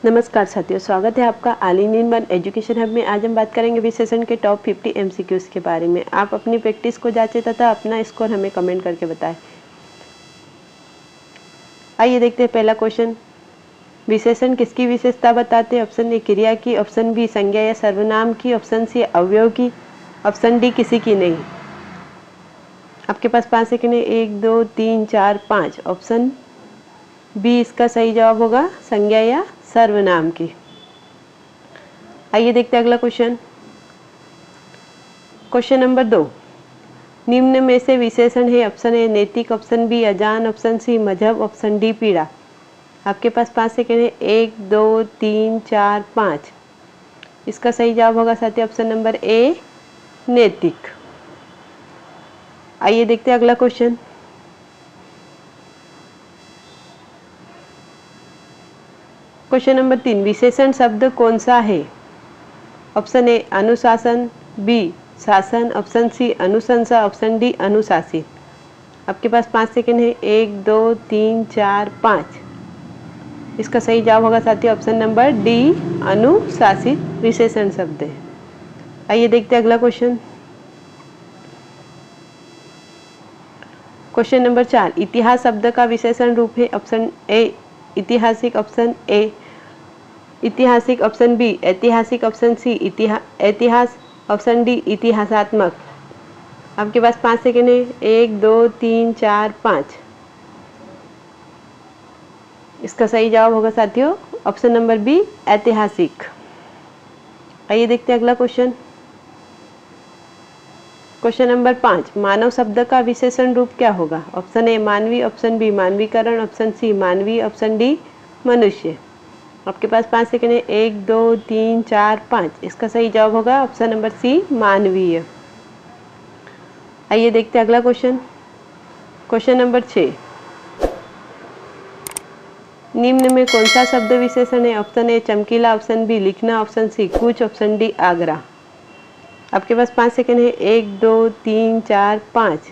नमस्कार साथियों, स्वागत है आपका all in one education hub में। आज हम बात करेंगे विशेषण के टॉप 50 एमसीक्यूज के बारे में। आप अपनी प्रैक्टिस को जांचें तथा अपना स्कोर हमें कमेंट करके बताएं। आइए देखते हैं पहला क्वेश्चन। विशेषण किसकी विशेषता बताते हैं? ऑप्शन ए क्रिया की, ऑप्शन बी संज्ञा या सर्वनाम की, ऑप्शन सी अवयव की, ऑप्शन डी किसी की नहीं। आपके पास 5 सेकंड है। 1 2 3 4 5। ऑप्शन बी इसका सही जवाब होगा, संज्ञा या सर्वनाम की। आइए देखते हैं अगला क्वेश्चन। Question number 2। निम्न में से विशेषण है। ऑप्शन ए नैतिक, ऑप्शन बी अजान, ऑप्शन सी मजहब, ऑप्शन डी पीड़ा। आपके पास 5 सेकंड है। 1 2 3 4 5। इसका सही जवाब होगा साथी ऑप्शन नंबर ए नैतिक। आइए देखते हैं अगला क्वेश्चन। Question number 3। विशेषण शब्द कौन सा है? ऑप्शन ए अनुशासन, बी शासन, ऑप्शन सी अनुशंसा, ऑप्शन डी अनुशासित। आपके पास 5 सेकंड है। 1 2 3 4 5। इसका सही जवाब होगा साथियों ऑप्शन नंबर डी अनुशासित विशेषण शब्द है। आइए देखते हैं अगला क्वेश्चन। Question number 4। इतिहास शब्द का विशेषण रूप है। ऑप्शन ए ऐतिहासिक, ऑप्शन ए ऐतिहासिक, ऑप्शन बी ऐतिहासिक, ऑप्शन सी इतिहास, ऑप्शन डी इतिहासात्मक। आपके पास 5 सेकंड है। 1 2 3 4 5। इसका सही जवाब होगा साथियों ऑप्शन नंबर बी ऐतिहासिक। आइए देखते हैं अगला क्वेश्चन। Question number 5। मानव शब्द का विशेषण रूप क्या होगा? ऑप्शन ए मानवीय, ऑप्शन बी मानवीकरण, ऑप्शन सी मानवीय, ऑप्शन डी मनुष्य। आपके पास 5 सेकंड है। 1 2 3 4 5। इसका सही जवाब होगा ऑप्शन नंबर सी मानवीय। आइए देखते हैं अगला क्वेश्चन। Question number 6। निम्न में कौन सा शब्द विशेषण है? ऑप्शन ए चमकीला, ऑप्शन बी लिखना, ऑप्शन सी कुछ, ऑप्शन डी आगरा। आपके पास 5 सेकंड है। 1 2 3 4 5।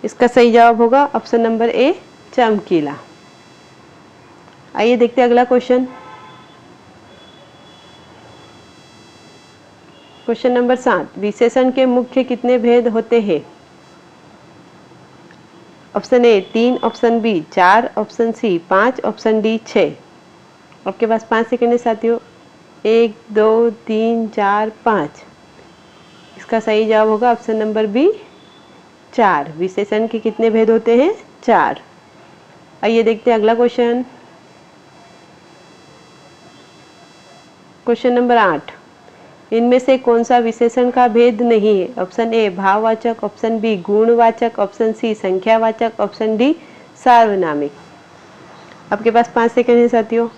इसका सही जवाब होगा ऑप्शन नंबर ए चमकीला। आइए देखते हैं अगला क्वेश्चन। Question number 7। विशेषण के मुख्य कितने भेद होते हैं? Option A 3, option B 4, option C 5, option D 6। आपके पास 5 सेकंड है साथियों। 1 2 3 4 5। इसका सही जवाब होगा ऑप्शन नंबर बी 4। विशेषण के कितने भेद होते हैं? 4। आइए देखते हैं अगला क्वेश्चन। Question number 8। इनमें से कौन सा विशेषण का भेद नहीं है? ऑप्शन ए भाववाचक, ऑप्शन बी गुणवाचक, ऑप्शन सी संख्यावाचक, ऑप्शन डी सार्वनामिक। आपके पास 5 सेकंड है साथियों।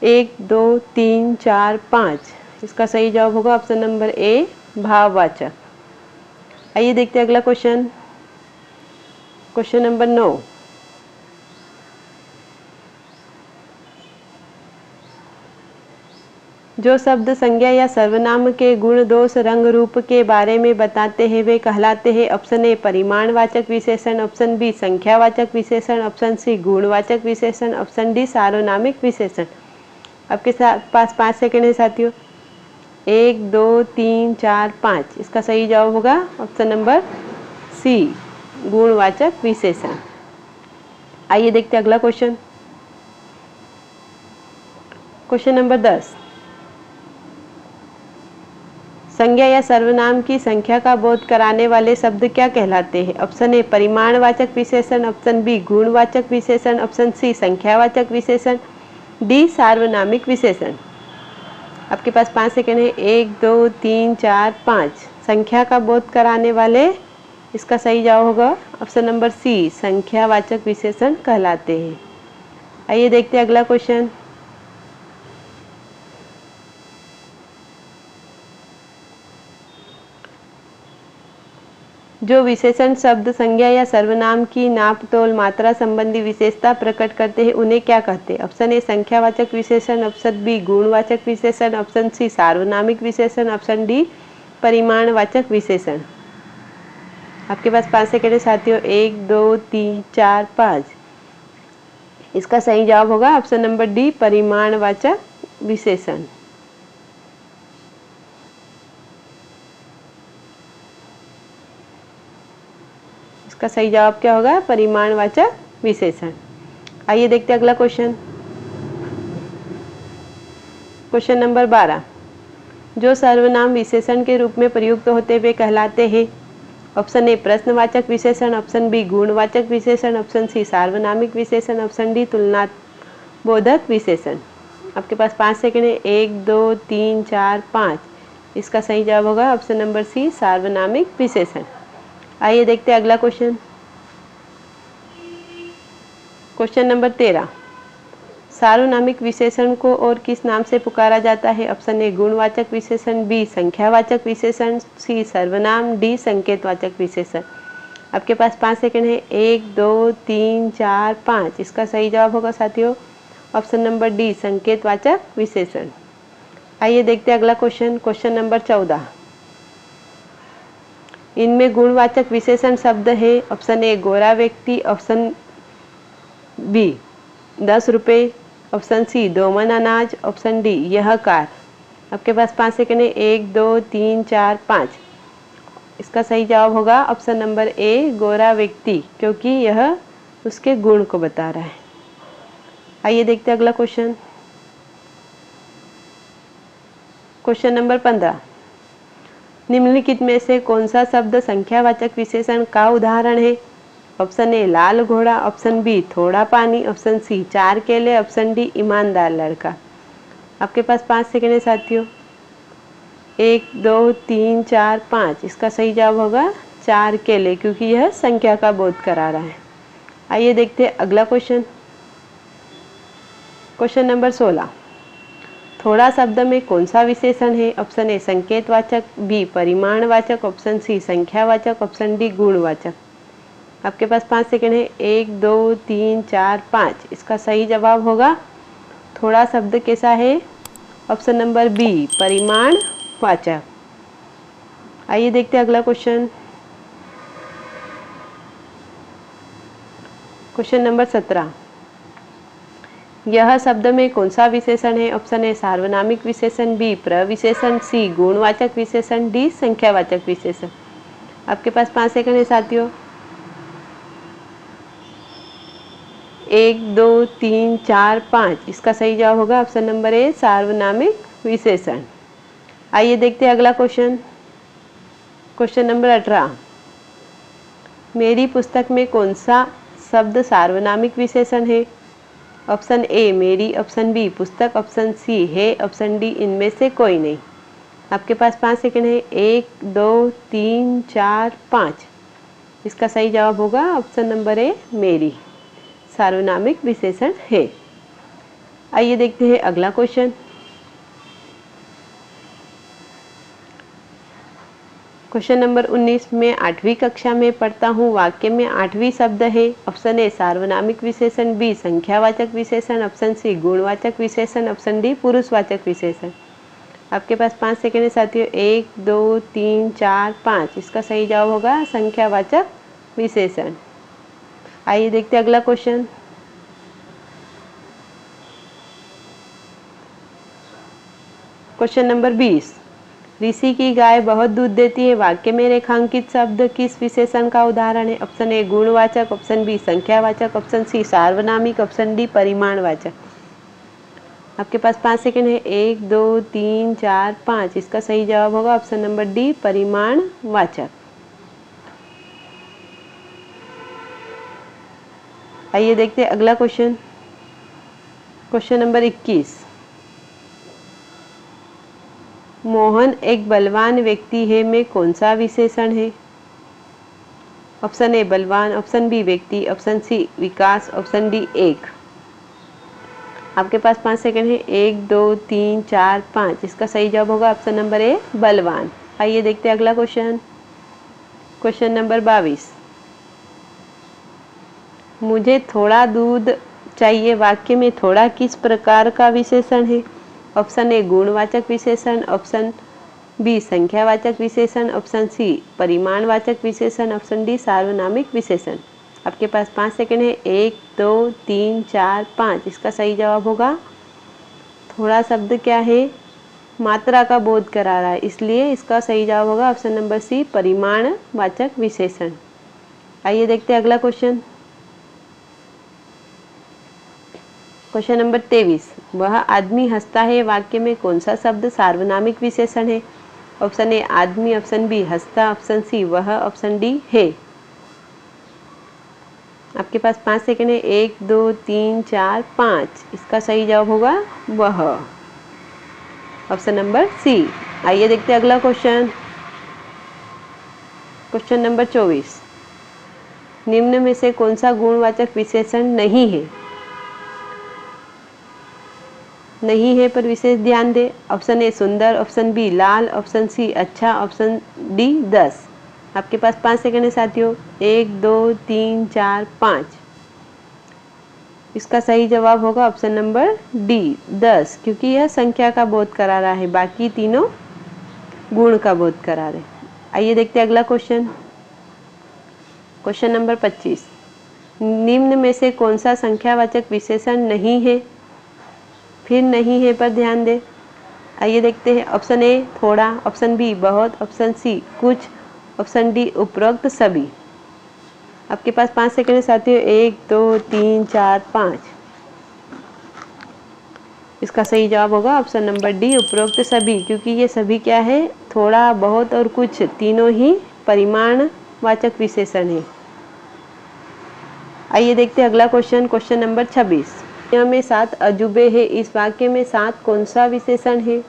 1 2 3 4 5। इसका सही जवाब होगा ऑप्शन नंबर ए भाववाचक। आइए देखते हैं अगला क्वेश्चन। Question number 9। जो शब्द संज्ञा या सर्वनाम के गुण दोष रंग रूप के बारे में बताते हैं वे कहलाते हैं। ऑप्शन ए परिमाणवाचक विशेषण, ऑप्शन बी संख्यावाचक विशेषण, ऑप्शन सी गुणवाचक विशेषण, ऑप्शन डी सार्वनामिक विशेषण। आपके पास 5 सेकंड है साथियों। 1 2 3 4 5। इसका सही जवाब होगा ऑप्शन नंबर सी गुणवाचक विशेषण। आइए देखते हैं अगला क्वेश्चन। Question number 10। संज्ञा या सर्वनाम की संख्या का बोध कराने वाले शब्द क्या कहलाते हैं? ऑप्शन ए परिमाणवाचक विशेषण, ऑप्शन बी गुणवाचक विशेषण, ऑप्शन सी संख्यावाचक विशेषण, डी सार्वनामिक विशेषण। आपके पास 5 सेकंड है। 1 2 3 4 5। संख्या का बोध कराने वाले, इसका सही जवाब होगा ऑप्शन नंबर सी संख्यावाचक विशेषण कहलाते हैं। आइए देखते हैं अगला क्वेश्चन। जो विशेषण शब्द संज्ञा या सर्वनाम की नाप तोल मात्रा संबंधी विशेषता प्रकट करते हैं उन्हें क्या कहते हैं? ऑप्शन ए संख्यावाचक विशेषण, ऑप्शन बी गुणवाचक विशेषण, ऑप्शन सी सार्वनामिक विशेषण, ऑप्शन डी परिमाणवाचक विशेषण। आपके पास 5 सेकंड है साथियों। 1 2 3 4 5। इसका सही जवाब होगा ऑप्शन नंबर डी, परिमाणवाचक विशेषण। इसका सही जवाब क्या होगा? परिमाणवाचक विशेषण। आइए देखते हैं अगला क्वेश्चन। क्वेश्चन नंबर 12, जो सर्वनाम विशेषण के रूप में प्रयुक्त होते हुए कहलाते हैं। ऑप्शन ए प्रश्नवाचक विशेषण, ऑप्शन बी गुणवाचक विशेषण, ऑप्शन सी सार्वनामिक विशेषण, ऑप्शन डी तुलनाबोधक विशेषण। आपके पास 5 सेकंड है। 1 2 3 4 5। इसका सही जवाब होगा ऑप्शन नंबर सी, सार्वनामिक विशेषण। आइए देखते हैं अगला क्वेश्चन। क्वेश्चन नंबर 13, सार्वनामिक विशेषण को और किस नाम से पुकारा जाता है? ऑप्शन ए गुणवाचक विशेषण, बी संख्यावाचक विशेषण, सी सर्वनाम, डी संकेतवाचक विशेषण। आपके पास 5 सेकंड है। 1 2 3 4 5। इसका सही जवाब होगा साथियों ऑप्शन नंबर डी, संकेतवाचक विशेषण। आइए देखते हैं अगला क्वेश्चन। क्वेश्चन नंबर 14, इनमें गुणवाचक विशेषण शब्द है। ऑप्शन ए गोरा व्यक्ति, ऑप्शन बी 10 रुपये, ऑप्शन सी 2 मन अनाज, ऑप्शन डी यह कार। आपके पास 5 सेकंड है। 1 2 3 4 5। इसका सही जवाब होगा ऑप्शन नंबर ए, गोरा व्यक्ति, क्योंकि यह उसके गुण को बता रहा है। आइए देखते हैं अगला क्वेश्चन। क्वेश्चन नंबर 15, निम्नलिखित में से कौन सा शब्द संख्यावाचक विशेषण का उदाहरण है? ऑप्शन ए लाल घोड़ा, ऑप्शन बी थोड़ा पानी, ऑप्शन सी 4 केले, ऑप्शन डी ईमानदार लड़का। आपके पास 5 सेकंड है साथियों। 1 2 3 4 5। इसका सही जवाब होगा 4 केले, क्योंकि यह संख्या का बोध करा रहा है। आइए देखते हैं अगला क्वेश्चन। क्वेश्चन नंबर 16, थोड़ा शब्द में कौन सा विशेषण है? ऑप्शन ए संकेतवाचक, बी परिमाणवाचक, ऑप्शन सी संख्यावाचक, ऑप्शन डी गुणवाचक। आपके पास 5 सेकंड है। 1 2 3 4 5। इसका सही जवाब होगा थोड़ा शब्द कैसा है? ऑप्शन नंबर बी, परिमाणवाचक। आइए देखते हैं अगला क्वेश्चन। क्वेश्चन नंबर 17, यह शब्द में कौन सा विशेषण है? ऑप्शन ए सार्वनामिक विशेषण, बी प्रविशेषण, सी गुणवाचक विशेषण, डी संख्यावाचक विशेषण। आपके पास 5 सेकंड है साथियों। 1 2 3 4 5। इसका सही जवाब होगा ऑप्शन नंबर ए, सार्वनामिक विशेषण। आइए देखते हैं अगला क्वेश्चन। क्वेश्चन नंबर 18, मेरी पुस्तक में कौन सा शब्द सार्वनामिक विशेषण है? ऑप्शन ए मेरी, ऑप्शन बी पुस्तक, ऑप्शन सी है, ऑप्शन डी इनमें से कोई नहीं। आपके पास 5 सेकंड है। 1 2 3 4 5। इसका सही जवाब होगा ऑप्शन नंबर ए, मेरी, सार्वनामिक विशेषण है। आइए देखते हैं अगला क्वेश्चन। क्वेश्चन नंबर 19, मैं 8वीं कक्षा में पढ़ता हूँ। वाक्य में 8वीं शब्द है। ऑप्शन ए सार्वनामिक विशेषण, बी संख्यावाचक विशेषण, ऑप्शन सी गुणवाचक विशेषण, ऑप्शन डी पुरुषवाचक विशेषण। आपके पास 5 सेकंड है साथियों। 1 2 3 4 5। इसका सही जवाब होगा संख्यावाचक विशेषण। आइए देखते हैं अगला क्वेश्चन। क्वेश्चन नंबर 20, ऋषि की गाय बहुत दूध देती है। वाक्य में रेखांकित शब्द किस विशेषण का उदाहरण है? ऑप्शन ए गुणवाचक, ऑप्शन बी संख्यावाचक, ऑप्शन सी सार्वनामिक, ऑप्शन डी परिमाणवाचक। आपके पास 5 सेकंड है। 1 2 3 4 5। इसका सही जवाब होगा ऑप्शन नंबर डी, परिमाणवाचक। आइए देखते हैं अगला क्वेश्चन। क्वेश्चन नंबर 21, मोहन एक बलवान व्यक्ति है में कौन सा विशेषण है? ऑप्शन ए बलवान, ऑप्शन बी व्यक्ति, ऑप्शन सी विकास, ऑप्शन डी एक। आपके पास 5 सेकंड है। 1 2 3 4 5। इसका सही जवाब होगा ऑप्शन नंबर ए, बलवान। आइए देखते हैं अगला क्वेश्चन। क्वेश्चन नंबर 22, मुझे थोड़ा दूध चाहिए। वाक्य में थोड़ा किस प्रकार का विशेषण है? ऑप्शन ए गुणवाचक विशेषण, ऑप्शन बी संख्यावाचक विशेषण, ऑप्शन सी परिमाणवाचक विशेषण, ऑप्शन डी सार्वनामिक विशेषण। आपके पास 5 सेकंड है। 1 2 3 4 5। इसका सही जवाब होगा थोड़ा शब्द क्या है, मात्रा का बोध करा रहा है, इसलिए इसका सही जवाब होगा ऑप्शन नंबर सी, परिमाणवाचक विशेषण। आइए देखते हैं अगला क्वेश्चन। क्वेश्चन नंबर 23, वह आदमी हंसता है वाक्य में कौन सा शब्द सार्वनामिक विशेषण है? ऑप्शन ए आदमी, ऑप्शन बी हंसता, ऑप्शन सी वह, ऑप्शन डी है। आपके पास 5 सेकंड है। 1 2 3 4 5। इसका सही जवाब होगा वह, ऑप्शन नंबर सी। आइए देखते हैं अगला क्वेश्चन। क्वेश्चन नंबर 24, निम्न में से कौन सा गुणवाचक विशेषण नहीं है? नहीं है पर विशेष ध्यान दे। ऑप्शन ए सुंदर, ऑप्शन बी लाल, ऑप्शन सी अच्छा, ऑप्शन डी 10। आपके पास 5 सेकंड है साथियों। 1 2 3 4 5। इसका सही जवाब होगा ऑप्शन नंबर डी 10, क्योंकि यह संख्या का बोध करा रहा है, बाकी तीनों गुण का बोध करा रहे। आइए देखते हैं अगला क्वेश्चन। क्वेश्चन नंबर 25, निम्न में से कौन सा संख्यावाचक विशेषण नहीं है? फिर नहीं है पर ध्यान दें। आइए देखते हैं। ऑप्शन ए थोड़ा, ऑप्शन बी बहुत, ऑप्शन सी कुछ, ऑप्शन डी उपरोक्त सभी। आपके पास 5 सेकंड है साथियों। 1 2 3 4 5। इसका सही जवाब होगा ऑप्शन नंबर डी, उपरोक्त सभी, क्योंकि ये सभी क्या है, थोड़ा, बहुत और कुछ, तीनों ही परिमाणवाचक विशेषण है। आइए देखते हैं अगला क्वेश्चन। क्वेश्चन नंबर 26, दुनिया में 7 अजूबे हैं, इस वाक्य में 7 कौन सा विशेषण है?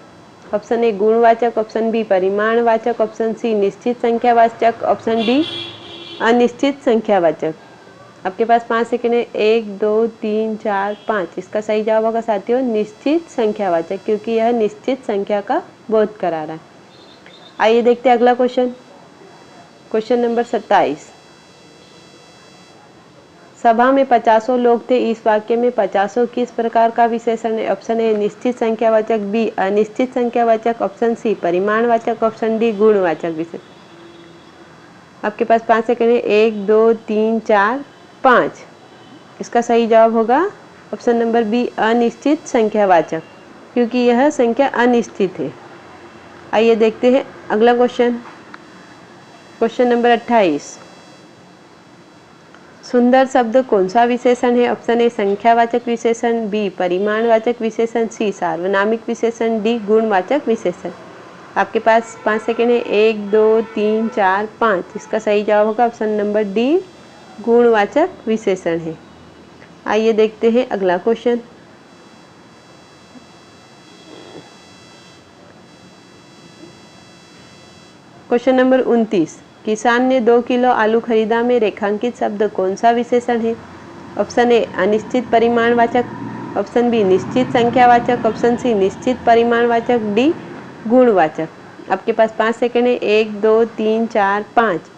ऑप्शन ए गुणवाचक, ऑप्शन बी परिमाणवाचक, ऑप्शन सी निश्चित संख्यावाचक, ऑप्शन डी अनिश्चित संख्यावाचक। आपके पास 5 सेकंड है। 1 2 3 4 5। इसका सही जवाब होगा साथियों निश्चित संख्यावाचक, क्योंकि यह निश्चित संख्या का बोध करा रहा है। आइए देखते हैं अगला क्वेश्चन। क्वेश्चन नंबर 27, सभा में 50 लोग थे, इस वाक्य में 50 किस प्रकार का विशेषण है? ऑप्शन ए निश्चित संख्यावाचक, बी अनिश्चित संख्यावाचक, ऑप्शन सी परिमाणवाचक, ऑप्शन डी गुणवाचक विशेषण। आपके पास 5 सेकंड है। 1 2 3 4 5। इसका सही जवाब होगा ऑप्शन नंबर बी अनिश्चित संख्यावाचक, क्योंकि यह संख्या अनिश्चित है। आइए देखते हैं अगला क्वेश्चन। क्वेश्चन नंबर 28, सुंदर शब्द कौन सा विशेषण है? ऑप्शन ए संख्यावाचक विशेषण, बी परिमाणवाचक विशेषण, सी सार्वनामिक विशेषण, डी गुणवाचक विशेषण। आपके पास 5 सेकंड है। 1 2 3 4 5। इसका सही जवाब होगा ऑप्शन नंबर डी गुणवाचक विशेषण है। आइए देखते हैं अगला क्वेश्चन। क्वेश्चन नंबर 29, किसान ने 2 किलो आलू खरीदा में रेखांकित शब्द कौन सा विशेषण है? ऑप्शन ए अनिश्चित परिमाणवाचक, ऑप्शन बी निश्चित संख्यावाचक, ऑप्शन सी निश्चित परिमाणवाचक, डी गुणवाचक। आपके पास 5 सेकंड है। 1 2 3 4 5।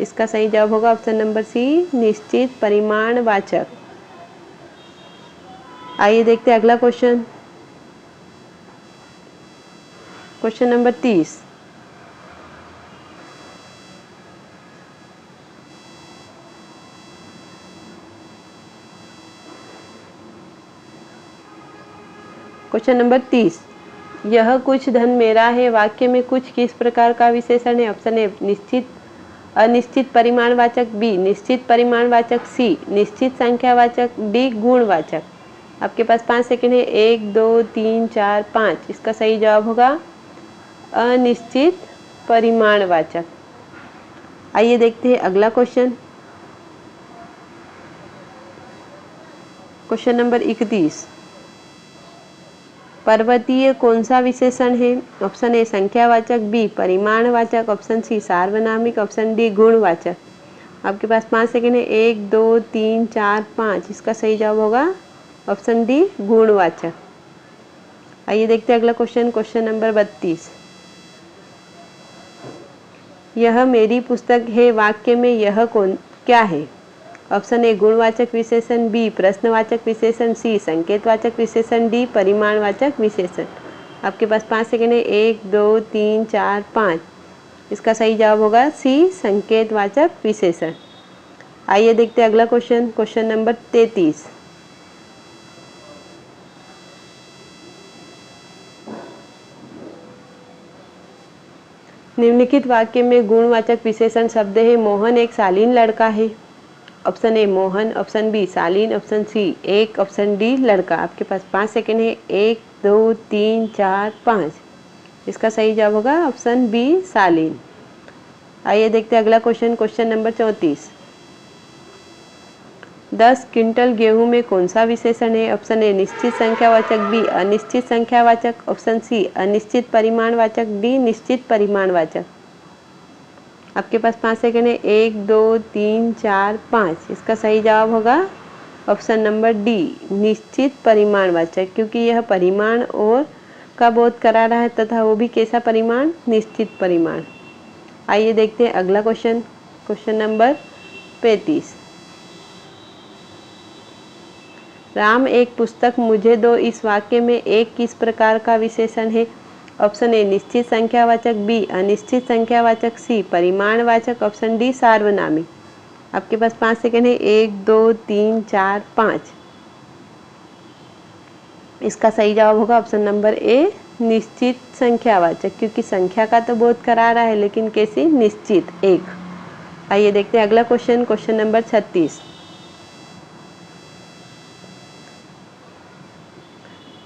इसका सही जवाब होगा ऑप्शन नंबर सी निश्चित परिमाणवाचक। आइए देखते हैं अगला question. Question number 30, question number 30, यह कुछ धन मेरा है, वाक्य में कुछ किस प्रकार का विशेषण है? ऑप्शन ए निश्चित अनिश्चित परिमाणवाचक, बी निश्चित परिमाणवाचक, सी निश्चित संख्यावाचक, डी गुणवाचक। आपके पास 5 सेकंड है। 1 2 3 4 5। इसका सही जवाब होगा अनिश्चित परिमाणवाचक। आइए देखते हैं अगला क्वेश्चन। क्वेश्चन नंबर 31, पर्वतीय कौन सा विशेषण है? ऑप्शन ए संख्यावाचक, बी परिमाणवाचक, ऑप्शन सी सार्वनामिक, ऑप्शन डी गुणवाचक। आपके पास 5 सेकंड है। 1 2 3 4 5। इसका सही जवाब होगा ऑप्शन डी गुणवाचक। आइए देखते हैं अगला क्वेश्चन। क्वेश्चन नंबर 32, यह मेरी पुस्तक है, वाक्य में यह कौन क्या है? ऑप्शन ए गुणवाचक विशेषण, बी प्रश्नवाचक विशेषण, सी संकेतवाचक विशेषण, डी परिमाणवाचक विशेषण। आपके पास 5 सेकंड है। 1 2 3 4 5। इसका सही जवाब होगा सी संकेतवाचक विशेषण। आइए देखते हैं अगला क्वेश्चन, क्वेश्चन नंबर 33। निम्नलिखित वाक्य में गुणवाचक विशेषण शब्द है। मोहन एक शालीन लड़का है। Option A Mohan, option B शालीन, ऑप्शन सी एक, ऑप्शन डी लड़का। आपके पास 5 सेकंड है। 1 2 3 4 5। इसका सही जवाब होगा ऑप्शन बी शालीन। आइए देखते हैं अगला क्वेश्चन, क्वेश्चन नंबर 34। 10 क्विंटल गेहूं में कौन सा विशेषण है? ऑप्शन ए निश्चित संख्यावाचक, बी अनिश्चित संख्यावाचक, ऑप्शन सी अनिश्चित परिमाणवाचक, डी निश्चित परिमाणवाचक। आपके पास 5 सेकंड है। 1 2 3 4 5। इसका सही जवाब होगा ऑप्शन नंबर डी निश्चित परिमाणवाचक, क्योंकि यह परिमाण और का बोध करा रहा है तथा वो भी कैसा परिमाण? निश्चित परिमाण। आइए देखते हैं अगला क्वेश्चन, क्वेश्चन नंबर 35। राम एक पुस्तक मुझे दो, इस वाक्य में एक किस प्रकार का विशेषण है? ऑप्शन ए निश्चित संख्यावाचक, बी अनिश्चित संख्यावाचक, सी परिमाणवाचक, ऑप्शन डी सार्वनामिक। आपके पास 5 सेकंड है। 1 2 3 4 5। इसका सही जवाब होगा ऑप्शन नंबर ए निश्चित संख्यावाचक, क्योंकि संख्या का तो बोध करा रहा है लेकिन कैसी? निश्चित, एक। आइए देखते हैं अगला क्वेश्चन, क्वेश्चन नंबर 36।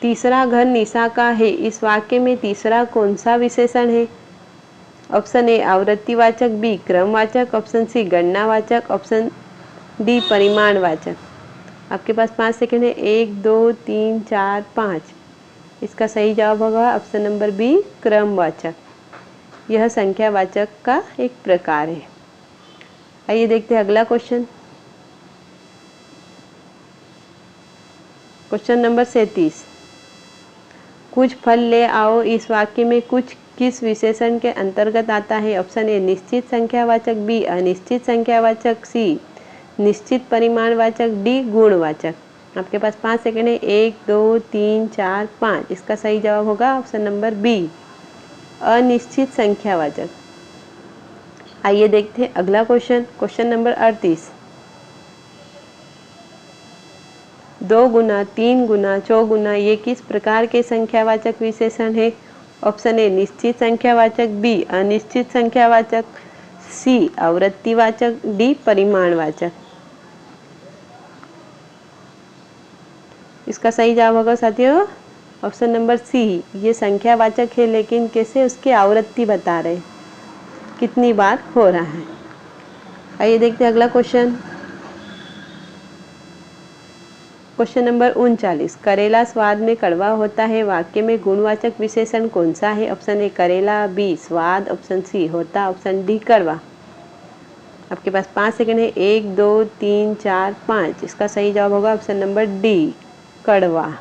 तीसरा घर निशा का है, इस वाक्य में तीसरा कौन सा विशेषण है? ऑप्शन ए आवृत्तिवाचक, बी क्रमवाचक, ऑप्शन सी गणनावाचक, ऑप्शन डी परिमाणवाचक। आपके पास 5 सेकंड है। 1 2 3 4 5। इसका सही जवाब होगा ऑप्शन नंबर बी क्रमवाचक। यह संख्यावाचक का एक प्रकार है। आइए देखते हैं अगला क्वेश्चन, क्वेश्चन नंबर 37। कुछ फल ले आओ, इस वाक्य में कुछ किस विशेषण के अंतर्गत आता है? ऑप्शन ए निश्चित संख्यावाचक, बी अनिश्चित संख्यावाचक, सी निश्चित परिमाणवाचक, डी गुणवाचक। आपके पास 5 सेकंड है। 1 2 3 4 5। इसका सही जवाब होगा ऑप्शन नंबर बी अनिश्चित संख्यावाचक। आइए देखते हैं अगला क्वेश्चन, क्वेश्चन नंबर 38। 2 गुना, 3 गुना, 4 गुना ये किस प्रकार के संख्यावाचक विशेषण है? ऑप्शन ए निश्चित संख्यावाचक, बी अनिश्चित संख्यावाचक, सी आवृत्तिवाचक, डी परिमाणवाचक। इसका सही जवाब होगा साथियों ऑप्शन नंबर सी। ये संख्यावाचक है लेकिन कैसे? उसकी आवृत्ति बता रहे, कितनी बार हो रहा है। आइए देखते हैं अगला क्वेश्चन, क्वेश्चन नंबर 39। करेला स्वाद में कड़वा होता है, वाक्य में गुणवाचक विशेषण कौन सा है? ऑप्शन ए करेला, बी स्वाद, ऑप्शन सी होता, ऑप्शन डी कड़वा। आपके पास 5 सेकंड है। 1 2 3 4 5। इसका सही जवाब होगा ऑप्शन नंबर डी कड़वा।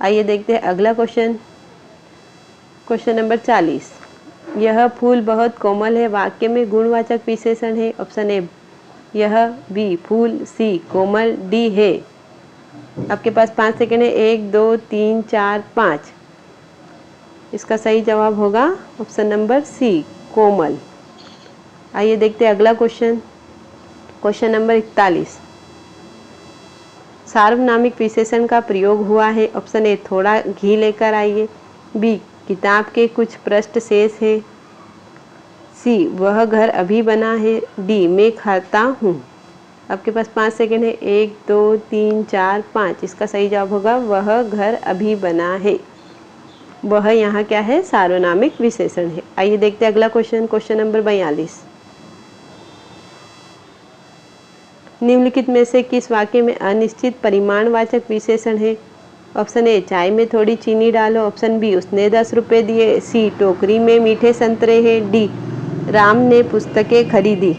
आइए देखते हैं अगला क्वेश्चन, क्वेश्चन नंबर 40। यह फूल बहुत कोमल है, वाक्य में गुणवाचक विशेषण है। ऑप्शन ए यह, बी फूल, सी कोमल, डी है। आपके पास 5 सेकंड है। 1 2 3 4 5। इसका सही जवाब होगा ऑप्शन नंबर सी कोमल। आइए देखते हैं अगला क्वेश्चन, क्वेश्चन नंबर 41। सार्वनामिक विशेषण का प्रयोग हुआ है। ऑप्शन ए थोड़ा घी लेकर आइए, बी किताब के कुछ पृष्ठ शेष है, सी वह घर अभी बना है, डी मैं खाता हूँ। आपके पास 5 सेकंड है। 1 2 3 4 5। इसका सही जवाब होगा वह घर अभी बना है। वह यहाँ क्या है? सार्वनामिक विशेषण है। आइए देखते हैं अगला क्वेश्चन, क्वेश्चन नंबर 42। निम्नलिखित में से किस वाक्य में अनिश्चित परिमाणवाचक विशेषण है? ऑप्शन ए चाय में थोड़ी चीनी डालो, ऑप्शन बी उसने 10 रुपये दिए, सी टोकरी में मीठे संतरे हैं, डी राम ने पुस्तकें खरीदी।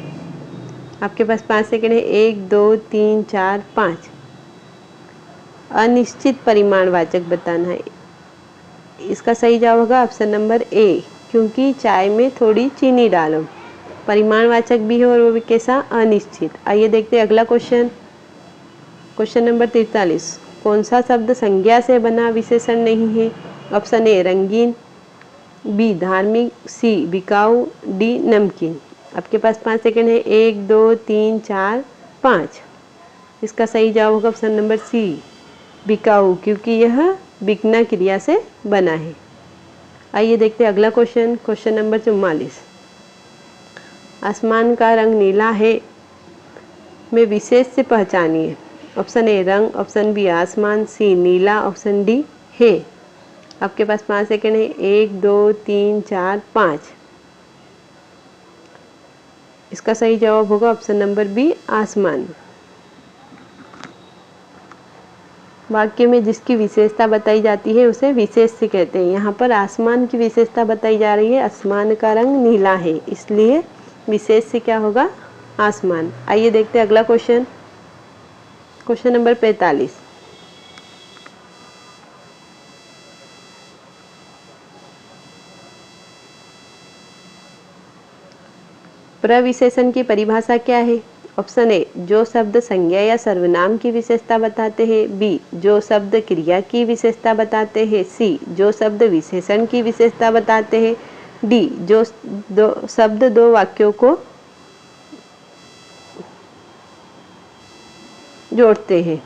आपके पास 5 सेकंड है। 1 2 3 4 5। अनिश्चित परिमाणवाचक बताना है। इसका सही जवाब होगा ऑप्शन नंबर ए, क्योंकि चाय में थोड़ी चीनी डालो। परिमाणवाचक भी है और वो भी कैसा? अनिश्चित। आइए देखते हैं अगला क्वेश्चन, क्वेश्चन नंबर 43। कौन सा शब्द संज्ञा से बना विशेषण नहीं है? ऑप्शन ए रंगीन, बी धार्मिक, सी बिकाऊ, डी नमकीन। आपके पास 5 सेकंड है। 1 2 3 4 5। इसका सही जवाब होगा ऑप्शन नंबर सी, बिकाऊ, क्योंकि यह बिकना क्रिया से बना है। आइए देखते हैं अगला क्वेश्चन, क्वेश्चन नंबर 44। आसमान का रंग नीला है में विशेष से पहचानिए। ऑप्शन ए रंग, ऑप्शन बी आसमान, सी नीला, ऑप्शन डी है। आपके पास 5 सेकेंड है। 1 2 3 4 5। इसका सही जवाब होगा ऑप्शन नंबर बी, आसमान। वाक्य में जिसकी विशेषता बताई जाती है उसे विशेष से कहते हैं। यहाँ पर आसमान की विशेषता बताई जा रही है, आसमान का रंग नीला है, इसलिए विशेष से क्या होगा, आसमान। आइए देखते हैं अगला क्वेश्चन, क्वेश्चन नंबर 45। प्रविशेषण की परिभाषा क्या है? ऑप्शन ए जो शब्द संज्ञा या सर्वनाम की विशेषता बताते हैं, बी जो शब्द क्रिया की विशेषता बताते हैं, सी जो शब्द विशेषण की विशेषता बताते हैं, डी जो शब्द दो वाक्यों को जोड़ते हैं।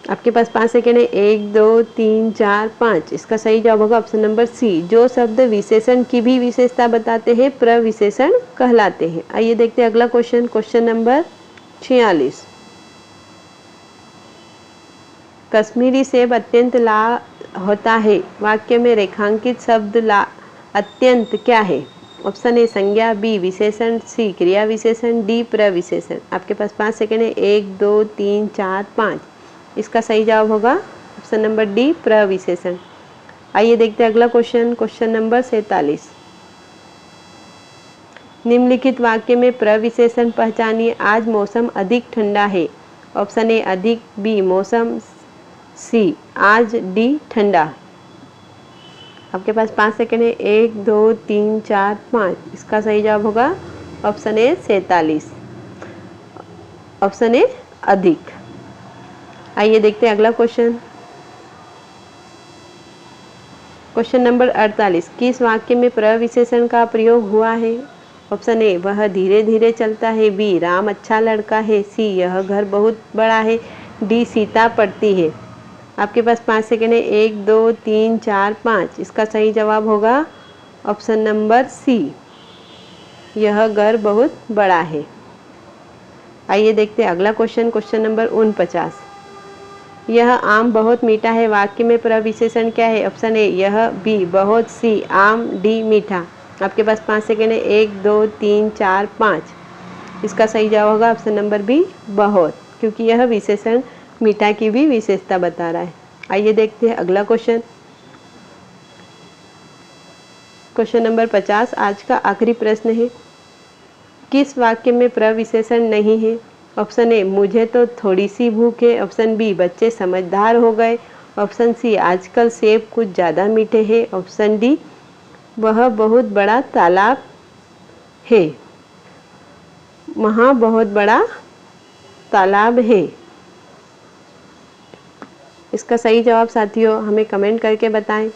आपके पास 5 सेकेंड है। 1 2 3 4 5। इसका सही जवाब होगा ऑप्शन नंबर सी, जो शब्द विशेषण की भी विशेषता बताते हैं प्रविशेषण कहलाते हैं। आइए देखते हैं अगला क्वेश्चन, क्वेश्चन नंबर 46। कश्मीरी सेब अत्यंत लाल होता है, वाक्य में रेखांकित शब्द अत्यंत क्या है? ऑप्शन ए संज्ञा, बी विशेषण, सी क्रिया विशेषण, डी प्रविशेषण। आपके पास 5 सेकेंड है। 1 2 3 4 5। इसका सही जवाब होगा ऑप्शन नंबर डी, प्रविशेषण। आइए देखते हैं अगला क्वेश्चन, क्वेश्चन नंबर 47। निम्नलिखित वाक्य में प्रविशेषण पहचानिए। आज मौसम अधिक ठंडा है। ऑप्शन ए अधिक, बी मौसम, सी आज, डी ठंडा। आपके पास 5 सेकेंड है। 1 2 3 4 5। इसका सही जवाब होगा ऑप्शन ए 47, ऑप्शन ए अधिक। आइए देखते हैं अगला क्वेश्चन, क्वेश्चन नंबर 48। किस वाक्य में प्रविशेषण का प्रयोग हुआ है? ऑप्शन ए वह धीरे धीरे चलता है, बी राम अच्छा लड़का है, सी यह घर बहुत बड़ा है, डी सीता पढ़ती है। आपके पास 5 सेकेंड है। 1 2 3 4 5। इसका सही जवाब होगा ऑप्शन नंबर सी, यह घर बहुत बड़ा है। आइए देखते हैं अगला क्वेश्चन, क्वेश्चन नंबर 49। यह आम बहुत मीठा है, वाक्य में प्रविशेषण क्या है? ऑप्शन ए यह, बी बहुत, सी आम, डी मीठा। आपके पास 5 सेकेंड है। 1 2 3 4 5। इसका सही जवाब होगा ऑप्शन नंबर बी, बहुत, क्योंकि यह विशेषण मीठा की भी विशेषता बता रहा है। आइए देखते हैं अगला क्वेश्चन, क्वेश्चन नंबर 50। आज का आखिरी प्रश्न है, किस वाक्य में प्रविशेषण नहीं है? ऑप्शन ए मुझे तो थोड़ी सी भूख है, ऑप्शन बी बच्चे समझदार हो गए, ऑप्शन सी आजकल सेब कुछ ज़्यादा मीठे हैं, ऑप्शन डी वह बहुत बड़ा तालाब है, वहाँ बहुत बड़ा तालाब है। इसका सही जवाब साथियों हमें कमेंट करके बताएं।